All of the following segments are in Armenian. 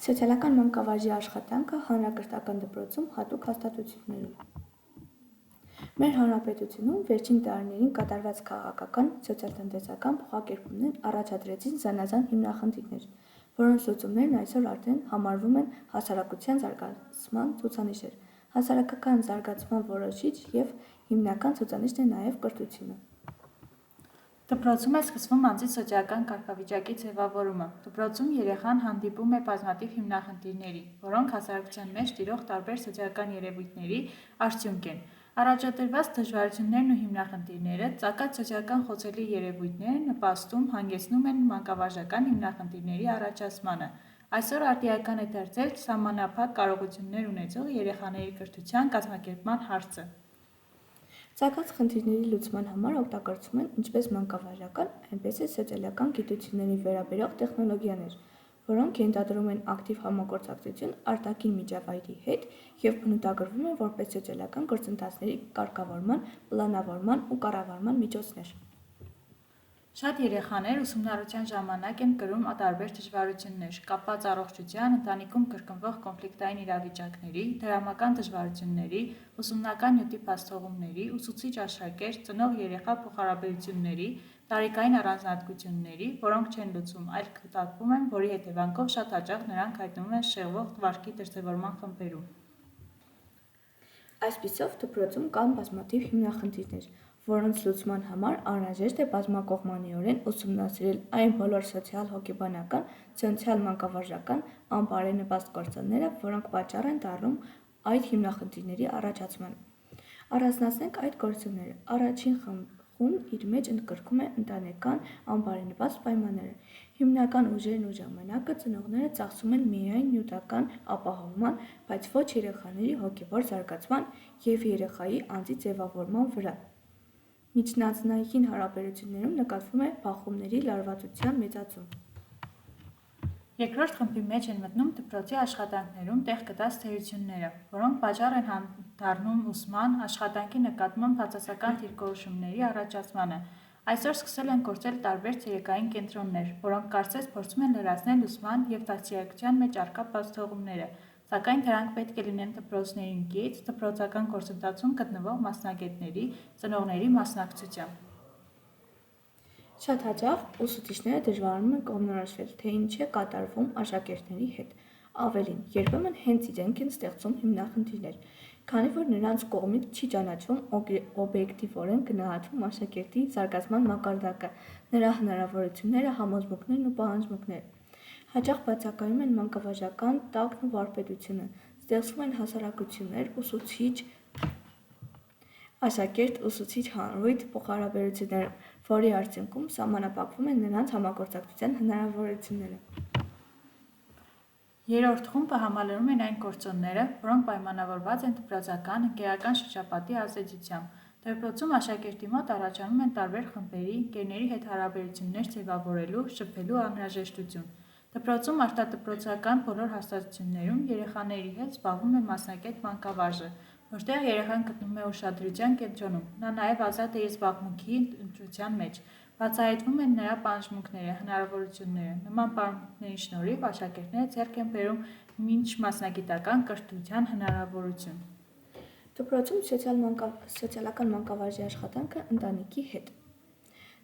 Սոցիալական մանկավարժի աշխատանքը հանրակրթական դպրոցում հատուկ հաստատություններում։ Մեր հանրապետությունում վերջին տարիներին կատարված քաղաքական, սոցիալ-տնտեսական փոխակերպումներն առաջադրեցին զանազան հիմնախնդիրներ, որոնց լուծումներն այսօր արդեն համարվում են հասարակության զարգացման ցուցանիշեր։ Հասարակական զարգացման որոշիչ և հիմնական ցուցանիշն է նաև կրթությունը։ Դպրոցում է սկսվում անձի սոցիալական կարգավիճակի ձևավորումը։ Դպրոցում երեխան հանդիպում է բազմաթիվ հիմնախնդիրների, որոնք հասարակության մեջ տիրող տարբեր սոցիալական երևույթների արդյունք են։ Առաջադրված դժվարություններն ու հիմնախնդիրները, ծագած սոցիալական խոցելի երևույթները նպաստում հանգեցնում են մանկավարժական հիմնախնդիրների առաջացմանը։ Այսօր արդիական է դարձել սահմանափակ կարողություններ ունեցող երեխաների կրթության կազմակերպման հարցը։ Ծագած խնդիրների լուծման համար օգտագործվում են ինչպես մանկավարժական, այնպես էլ սոցիալական գիտություններին վերաբերող տեխնոլոգիաներ, որոնք ենթադրում են ակտիվ համագործակցություն արտաքին միջավայրի հետ և բնութագրվում են որպես սոցիալական գործընթացների կարգավորման, պլանավորման ու կառավարման միջոցներ։ Շատ երեխաներ ուսումնառության ժամանակ են կրում տարբեր դժվարություններ՝ կապված առողջության, ընտանիքում կրկնվող կոնֆլիկտային իրավիճակների, դրամական դժվարությունների, ուսումնական նյութի բացթողումների, ուսուցիչ աշակերտ, ծնող-երեխա փոխհարաբերությունների, տարիքային առանձնահատկությունների, որոնք չեն լուծվում, այլ կուտակվում են, որի հետևանքով շատ հաճախ նրանք հայտնվում են շեղվող վարքի դրսևորման խմբերում։ Այսպիսով, դպրոցում կան բազմաթիվ հիմնախնդիրներ, որոնց լուծման համար անհրաժեշտ է բազմակողմանիորեն ուսումնասիրել այն բոլոր սոցիալ-հոգեբանական, սոցիալ-մանկավարժական անբարենպաստ գործոնները, որոնք պատճառ են դառնում այդ հիմնախնդիրների առաջացմանը։ Առանձնացնենք այդ գործոնները։ Առաջին խումբն իր մեջ ընդգրկում է ընտանեկան անբարենպաստ պայմանները։ Հիմնական ուժերն ու ժամանակը ծնողները ծախսում են միայն նյութական ապահովման, բայց ոչ երեխաների հոգևոր զարգացման և երեխայի անձի ձևավորման վրա։ Միջնազգային հարաբերություններում նկատվում է բախումների լարվածության մեծացում։ Երկրորդ խմբի մեջ են մտնում դպրոցի աշխատանքներում տեղ գտած թերությունները, որոնք պատճառ են դառնում ուսման, աշխատանքի նկատմամբ բացասական դիրքորոշումների առաջացմանը։ Այսօր սկսել են գործել տարբեր ցերեկային կենտրոններ, որոնք կարծես փորձում են լրացնել ուսման և դաստիարակության մեջ առկա բացթողումները, սակայն դրանք պետք է լինեն դպրոցներին կից, դպրոցական գործընթացում գտնվող մասնագետների, ծնողների մասնակցությամբ։ Շատ հաճախ ուսուցիչները դժվարանում են կողմնորոշվել, թե ինչ է կատարվում աշակերտների հետ։ Ավելին, երբեմն հենց իրենք են ստեղծում հիմնախնդիրներ, քանի որ նրանց կողմից չի ճանաչվում օբյեկտիվորեն գնահատվում աշակերտի զարգացման մակարդակը, նրա հնարավորությունները, համոզմունքներն ու պահանջմունքները։ Հաճախ բացակայում են մանկավարժական տակն ու վարպետությունը, ստեղծվում են հասարակություններ, ուսուցիչ-աշակերտ, ուսուցիչ-հանրույթ փոխհարաբերություններ, որի արդյունքում սահմանափակվում են նրանց համագործակցության հնարավորությունները։ Երրորդ խումբը համալրում են այն գործոնները, որոնք պայմանավորված են դպրոցական, ընկերական շրջապատի ազդեցությամբ։ Դպրոցում աշակերտի մոտ առաջանում են տարբեր խմբերի, ընկերների հետ հարաբերություններ ձևավորելու, շփվելու անհրաժեշտություն։ Դպրոցում արտադպրոցական բոլոր հաստատություններում երեխաների հետ զբաղվում է մասնագետ մանկավարժը, որտեղ երեխան գտնվում է ուշադրության կենտրոնում, նա նաև ազատ է իր զբաղմունքի ընտրության մեջ, բացահայտվում են նրա պահանջմունքները, հնարավորությունները։ Նման պարապմունքների շնորհիվ աշակերտները ձեռք են բերում միջմասնագիտական կրթության հնարավորություն։ Դպրոցում սոցիալական մանկավարժի աշխատանքը ընտանիքի հետ։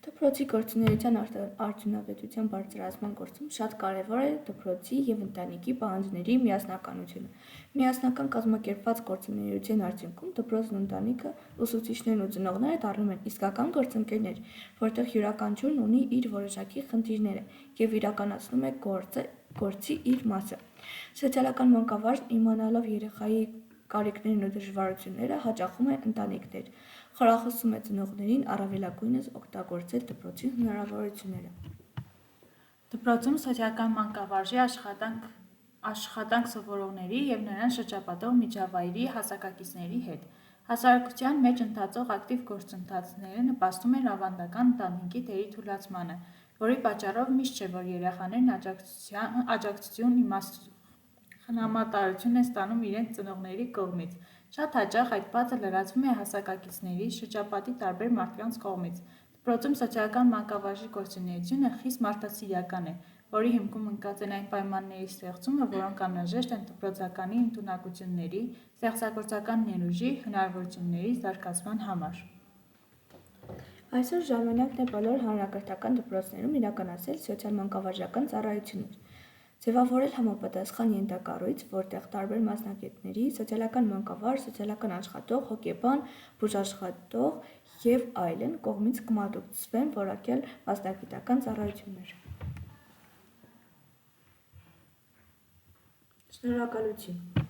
Դպրոցի գործունեության արդյունավետության բարձրացման գործում շատ կարևոր է դպրոցի և ընտանիքի պահանջների միասնականությունը։ Միասնական կազմակերպված գործունեության արդյունքում դպրոցն ու ընտանիքը, ուսուցիչներն ու ծնողները դառնում են իսկական գործընկերներ, որտեղ յուրաքանչյուրն ունի իր որոշակի խնդիրները և իրականացնում է գործի իր մասը։ Սոցիալական մանկավարժն իմանալով երեխայի կարիքներն ու դժվարությունները հաճախում է ընտանիքներ, խրախուսում է ծնողներին առավելագույնս օգտագործել դպրոցի հնարավորությունները։ Դպրոցում սոցիալական մանկավարժի աշխատանք սովորողների և նրանց շրջապատող միջավայրի հասակակիցների հետ։ Հասարակության մեջ ընթացող ակտիվ գործընթացները նպաստում են ավանդական ընտանիքի դերի թուլացմանը, որի պատճառով միշտ չէ, որ երեխաներն աջակցություն, խնամատարություն են ստանում իրենց ծնողների կողմից։ Շատ հաճախ այդ բացը լրացվում է հասակակիցների, շրջապատի տարբեր մարդկանց կողմից։ Դպրոցում սոցիալական մանկավարժի գործունեությունը խիստ մարդասիրական է, որի հիմքում ընկած են այն պայմանների ստեղծումը, որոնք անհրաժեշտ են դպրոցականի ընդունակությունների, ստեղծագործական ներուժի, հնարավորությունների զարգացման համար։ Այսօր ժամանակն է բոլոր հանրակրթական դպրոցներում իրականացնել սոցիալ մանկավարժական ծառայություններ, ձևավորել համապատասխան ենթակառույց, որտեղ տարբեր մասնագետների՝ սոցիալական մանկավարժ, սոցիալական աշխատող, հոգեբան, բուժաշխատող և այլն կողմից կմատուցվեն որակյալ մասնագիտական ծառայություններ։ Շնորհակալություն։